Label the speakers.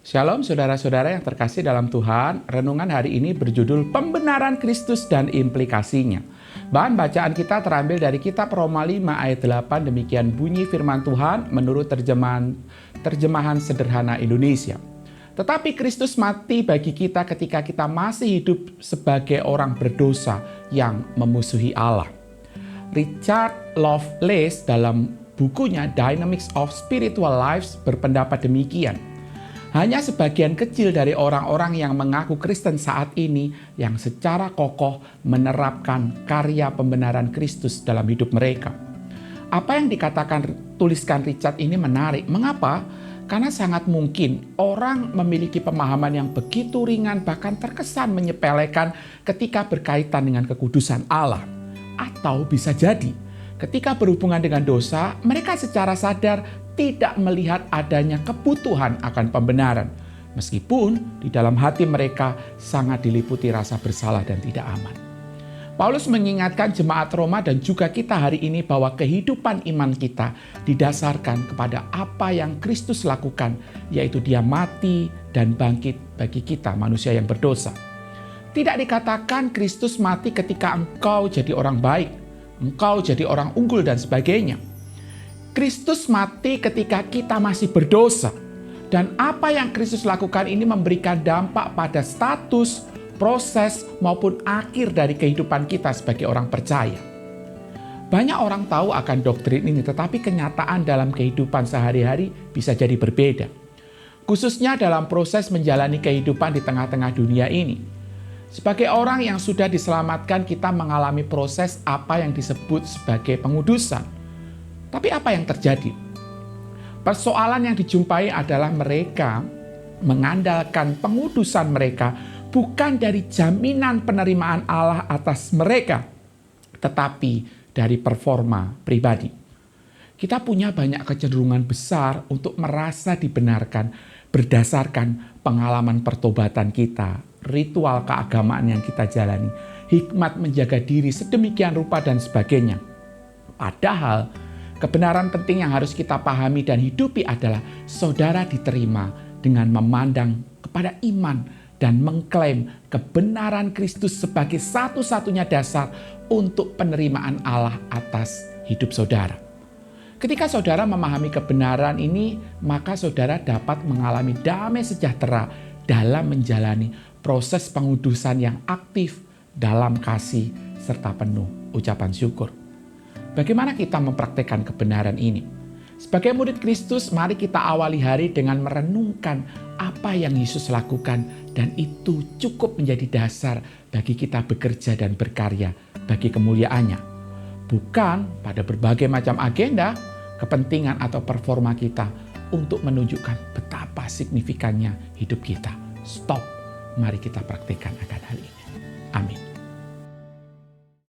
Speaker 1: Shalom saudara-saudara yang terkasih dalam Tuhan. Renungan hari ini berjudul Pembenaran Kristus dan Implikasinya. Bahan bacaan kita terambil dari kitab Roma 5 ayat 8. Demikian bunyi firman Tuhan menurut terjemahan sederhana Indonesia. Tetapi Kristus mati bagi kita ketika kita masih hidup sebagai orang berdosa yang memusuhi Allah. Richard Lovelace dalam bukunya Dynamics of Spiritual Lives berpendapat demikian. Hanya sebagian kecil dari orang-orang yang mengaku Kristen saat ini yang secara kokoh menerapkan karya pembenaran Kristus dalam hidup mereka. Apa yang tuliskan Richard ini menarik. Mengapa? Karena sangat mungkin orang memiliki pemahaman yang begitu ringan bahkan terkesan menyepelekan ketika berkaitan dengan kekudusan Allah. Atau bisa jadi ketika berhubungan dengan dosa, mereka secara sadar tidak melihat adanya kebutuhan akan pembenaran. Meskipun di dalam hati mereka sangat diliputi rasa bersalah dan tidak aman. Paulus mengingatkan jemaat Roma dan juga kita hari ini bahwa kehidupan iman kita didasarkan kepada apa yang Kristus lakukan, yaitu Dia mati dan bangkit bagi kita manusia yang berdosa. Tidak dikatakan Kristus mati ketika engkau jadi orang baik, engkau jadi orang unggul dan sebagainya. Kristus mati ketika kita masih berdosa. Dan apa yang Kristus lakukan ini memberikan dampak pada status, proses, maupun akhir dari kehidupan kita sebagai orang percaya. Banyak orang tahu akan doktrin ini, tetapi kenyataan dalam kehidupan sehari-hari bisa jadi berbeda. Khususnya dalam proses menjalani kehidupan di tengah-tengah dunia ini. Sebagai orang yang sudah diselamatkan, kita mengalami proses apa yang disebut sebagai pengudusan. Tapi apa yang terjadi? Persoalan yang dijumpai adalah mereka mengandalkan pengudusan mereka bukan dari jaminan penerimaan Allah atas mereka, tetapi dari performa pribadi. Kita punya banyak kecenderungan besar untuk merasa dibenarkan berdasarkan pengalaman pertobatan kita, ritual keagamaan yang kita jalani, hikmat menjaga diri sedemikian rupa dan sebagainya. Padahal kebenaran penting yang harus kita pahami dan hidupi adalah saudara diterima dengan memandang kepada iman dan mengklaim kebenaran Kristus sebagai satu-satunya dasar untuk penerimaan Allah atas hidup saudara. Ketika saudara memahami kebenaran ini, maka saudara dapat mengalami damai sejahtera dalam menjalani proses pengudusan yang aktif dalam kasih serta penuh ucapan syukur. Bagaimana kita mempraktekkan kebenaran ini? Sebagai murid Kristus, mari kita awali hari dengan merenungkan apa yang Yesus lakukan dan itu cukup menjadi dasar bagi kita bekerja dan berkarya bagi kemuliaannya. Bukan pada berbagai macam agenda, kepentingan atau performa kita untuk menunjukkan betapa signifikannya hidup kita. Stop, mari kita praktekkan akan hal ini. Amin.